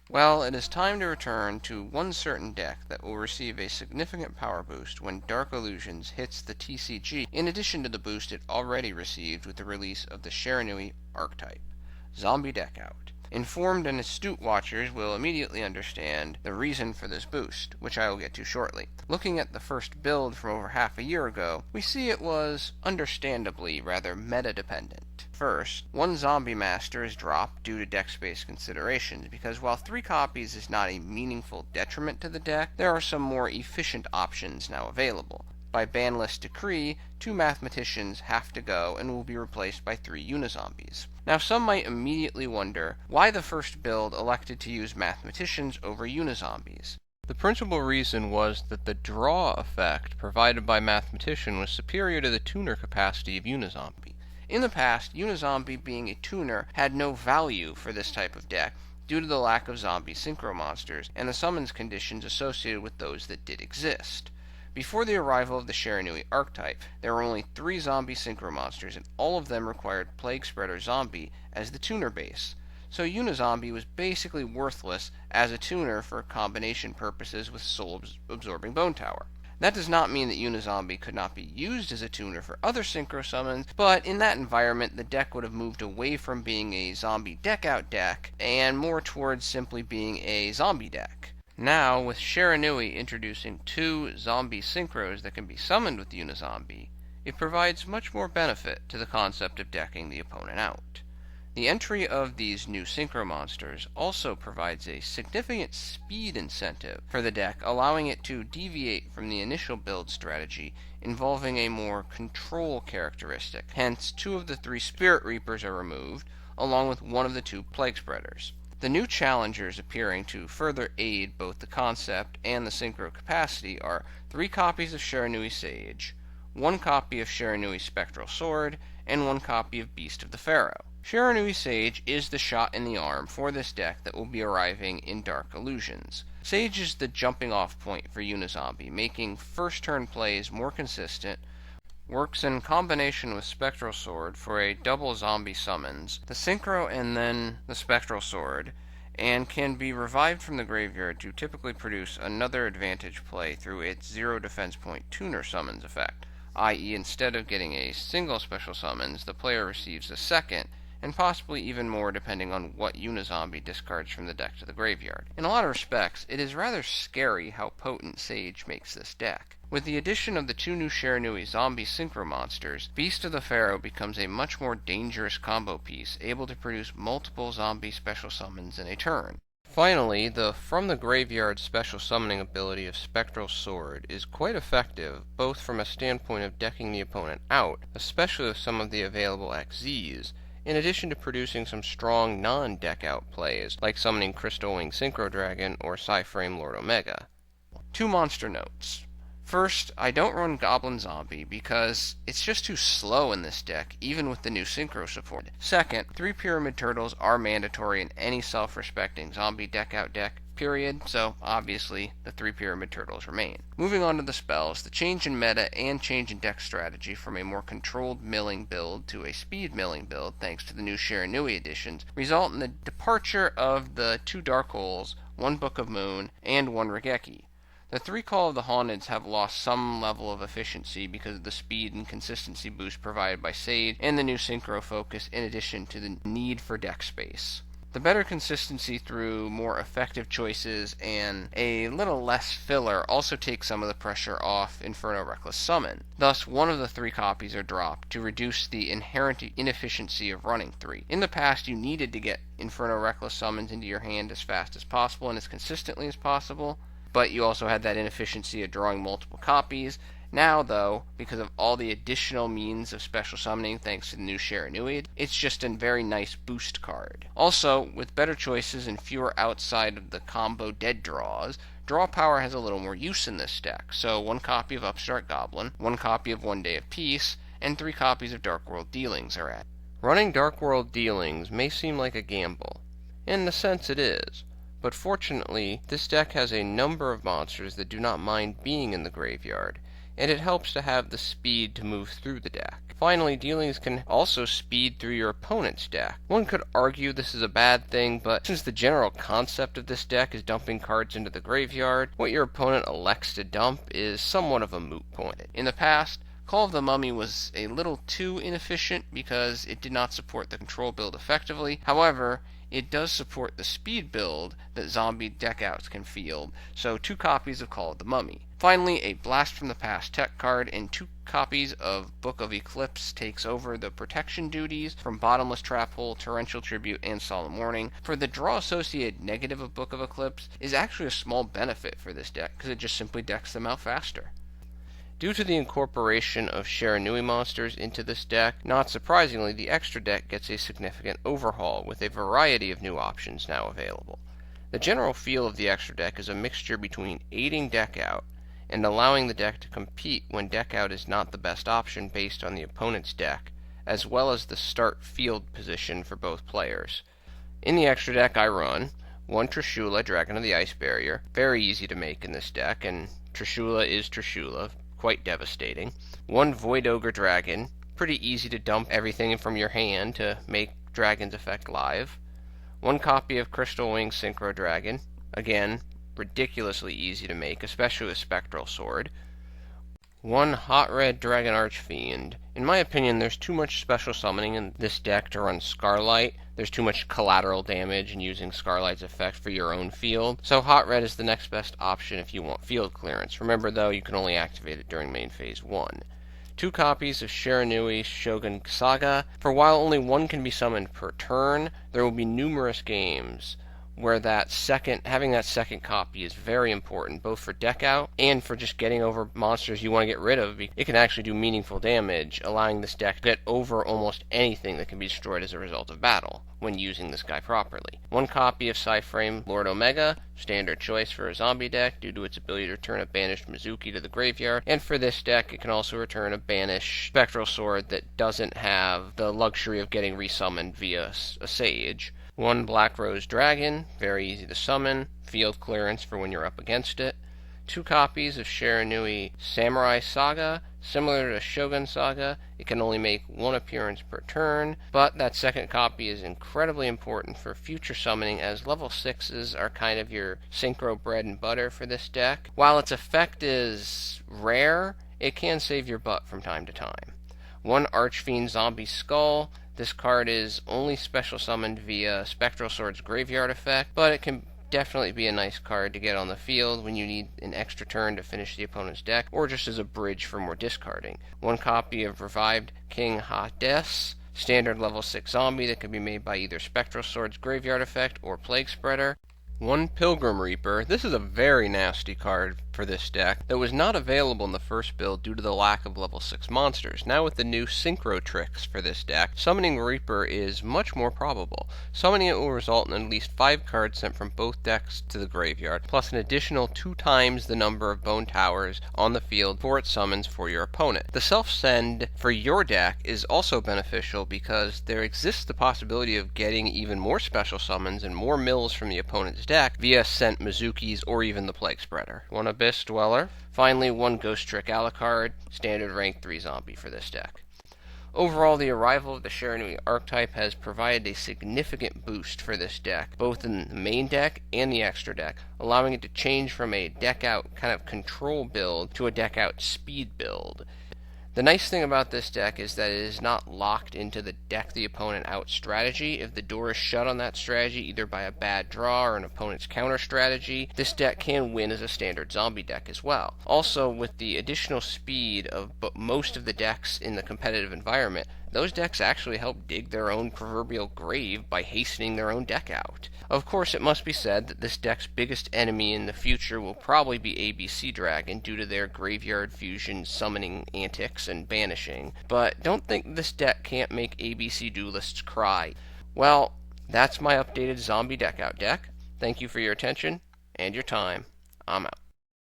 Well, it is time to return to one certain deck that will receive a significant power boost when Dark Illusions hits the TCG, in addition to the boost it already received with the release of the Shiranui archetype. Zombie Deck Out. Informed and astute watchers will immediately understand the reason for this boost, which I will get to shortly. Looking at the first build from over half a year ago, we see it was, understandably, rather meta-dependent. First, one Zombie Master is dropped due to deck space considerations, because while 3 copies is not a meaningful detriment to the deck, there are some more efficient options now available. By ban list decree, 2 Mathematicians have to go and will be replaced by 3 Uni-Zombies. Now some might immediately wonder why the first build elected to use Mathematicians over Uni-Zombies. The principal reason was that the draw effect provided by Mathematician was superior to the tuner capacity of Uni-Zombie. In the past, Uni-Zombie being a tuner had no value for this type of deck due to the lack of zombie synchro monsters and the summons conditions associated with those that did exist. Before the arrival of the Shiranui archetype, there were only 3 zombie synchro monsters, and all of them required Plaguespreader Zombie as the tuner base. So Uni-Zombie was basically worthless as a tuner for combination purposes with soul-absorbing Bone Tower. That does not mean that Uni-Zombie could not be used as a tuner for other synchro summons, but in that environment the deck would have moved away from being a zombie deck-out deck, and more towards simply being a zombie deck. Now, with Shiranui introducing 2 zombie synchros that can be summoned with Uni-Zombie, it provides much more benefit to the concept of decking the opponent out. The entry of these new synchro monsters also provides a significant speed incentive for the deck, allowing it to deviate from the initial build strategy involving a more control characteristic. Hence, 2 of the 3 Spirit Reapers are removed, along with 1 of the 2 Plague Spreaders. The new challengers appearing to further aid both the concept and the synchro capacity are 3 copies of Shiranui Sage, 1 copy of Shiranui Spectral Sword, and 1 copy of Beast of the Pharaoh. Shiranui Sage is the shot in the arm for this deck that will be arriving in Dark Illusions. Sage is the jumping off point for Uni-Zombie, making first turn plays more consistent, works in combination with Spectral Sword for a double zombie summons, the Synchro and then the Spectral Sword, and can be revived from the graveyard to typically produce another advantage play through its 0 defense point tuner summons effect, i.e. instead of getting a single special summons, the player receives a second, and possibly even more depending on what Uni-Zombie discards from the deck to the graveyard. In a lot of respects, it is rather scary how potent Sage makes this deck. With the addition of the 2 new Shiranui zombie synchro monsters, Beast of the Pharaoh becomes a much more dangerous combo piece, able to produce multiple zombie special summons in a turn. Finally, the From the Graveyard special summoning ability of Spectral Sword is quite effective, both from a standpoint of decking the opponent out, especially with some of the available XZs, in addition to producing some strong non-deck-out plays, like summoning Crystal Wing Synchro Dragon or PSY-Framelord Omega. 2 monster notes. First, I don't run Goblin Zombie because it's just too slow in this deck, even with the new Synchro support. Second, 3 Pyramid Turtles are mandatory in any self-respecting zombie deck-out deck, period, so obviously the 3 Pyramid Turtles remain. Moving on to the spells, the change in meta and change in deck strategy from a more controlled milling build to a speed milling build, thanks to the new Shiranui additions, result in the departure of the 2 Dark Holes, 1 Book of Moon, and 1 Regeki. The 3 Call of the Haunteds have lost some level of efficiency because of the speed and consistency boost provided by Sage and the new Synchro focus, in addition to the need for deck space. The better consistency through more effective choices and a little less filler also takes some of the pressure off Inferno Reckless Summon. Thus, 1 of the 3 copies are dropped to reduce the inherent inefficiency of running 3. In the past, you needed to get Inferno Reckless Summons into your hand as fast as possible and as consistently as possible, but you also had that inefficiency of drawing multiple copies. Now, though, because of all the additional means of special summoning thanks to the new Shiranui, it's just a very nice boost card. Also, with better choices and fewer outside of the combo dead draws, draw power has a little more use in this deck. So 1 copy of Upstart Goblin, 1 copy of One Day of Peace, and 3 copies of Dark World Dealings are added. Running Dark World Dealings may seem like a gamble. In a sense it is. But fortunately, this deck has a number of monsters that do not mind being in the graveyard, and it helps to have the speed to move through the deck. Finally, dealings can also speed through your opponent's deck. One could argue this is a bad thing, but since the general concept of this deck is dumping cards into the graveyard, what your opponent elects to dump is somewhat of a moot point. In the past, Call of the Mummy was a little too inefficient because it did not support the control build effectively. However, it does support the speed build that zombie deckouts can field, so 2 copies of Call of the Mummy. Finally, a Blast from the Past tech card and 2 copies of Book of Eclipse takes over the protection duties from Bottomless Trap Hole, Torrential Tribute, and Solemn Warning. For the draw associated negative of Book of Eclipse is actually a small benefit for this deck because it just simply decks them out faster. Due to the incorporation of Shiranui monsters into this deck, not surprisingly, the extra deck gets a significant overhaul, with a variety of new options now available. The general feel of the extra deck is a mixture between aiding deck out and allowing the deck to compete when deck out is not the best option based on the opponent's deck, as well as the start field position for both players. In the extra deck I run 1 Trishula, Dragon of the Ice Barrier, very easy to make in this deck, and Trishula is Trishula, quite devastating. 1 Void Ogre Dragon, pretty easy to dump everything from your hand to make Dragon's effect live. 1 copy of Crystal Wing Synchro Dragon, again, ridiculously easy to make, especially with Spectral Sword. 1 Hot Red Dragon Archfiend. In my opinion, there's too much special summoning in this deck to run Scarlight. There's too much collateral damage in using Scarlight's effect for your own field, so Hot Red is the next best option if you want field clearance. Remember though, you can only activate it during main phase 1. 2 copies of Shiranui Shogunsaga. For while only 1 can be summoned per turn, there will be numerous games where having that second copy is very important, both for deck out and for just getting over monsters you want to get rid of. It can actually do meaningful damage, allowing this deck to get over almost anything that can be destroyed as a result of battle when using this guy properly. 1 copy of PSY-Framelord Omega, standard choice for a zombie deck due to its ability to return a banished Mezuki to the graveyard, and for this deck it can also return a banished Spectral Sword that doesn't have the luxury of getting resummoned via a Sage. 1 Black Rose Dragon, very easy to summon, field clearance for when you're up against it. 2 copies of Shiranui Samuraisaga, similar to Shogunsaga, it can only make 1 appearance per turn, but that second copy is incredibly important for future summoning as level 6s are kind of your synchro bread and butter for this deck. While its effect is rare, it can save your butt from time to time. 1 Archfiend Zombie-Skull. This card is only special summoned via Spectral Sword's graveyard effect, but it can definitely be a nice card to get on the field when you need an extra turn to finish the opponent's deck, or just as a bridge for more discarding. 1 copy of Revived King Hades, standard level 6 zombie that can be made by either Spectral Sword's graveyard effect or Plaguespreader. 1 Pilgrim Reaper. This is a very nasty card for this deck that was not available in the first build due to the lack of level 6 monsters. Now with the new Synchro tricks for this deck, summoning Reaper is much more probable. Summoning it will result in at least 5 cards sent from both decks to the graveyard, plus an additional 2 times the number of Bone Towers on the field for its summons for your opponent. The self-send for your deck is also beneficial because there exists the possibility of getting even more special summons and more mills from the opponent's deck via sent Mezukis or even the Plaguespreader. 1 Abyss Dweller. Finally, 1 Ghost Trick Alucard, standard rank 3 zombie for this deck. Overall, the arrival of the Shiranui archetype has provided a significant boost for this deck, both in the main deck and the extra deck, allowing it to change from a deck out kind of control build to a deck out speed build. The nice thing about this deck is that it is not locked into the deck the opponent out strategy. If the door is shut on that strategy, either by a bad draw or an opponent's counter strategy, this deck can win as a standard zombie deck as well. Also, with the additional speed of most of the decks in the competitive environment, those decks actually help dig their own proverbial grave by hastening their own deck out. Of course, it must be said that this deck's biggest enemy in the future will probably be ABC Dragon due to their graveyard fusion summoning antics and banishing, but don't think this deck can't make ABC duelists cry. Well, that's my updated zombie deck out deck. Thank you for your attention and your time. I'm out.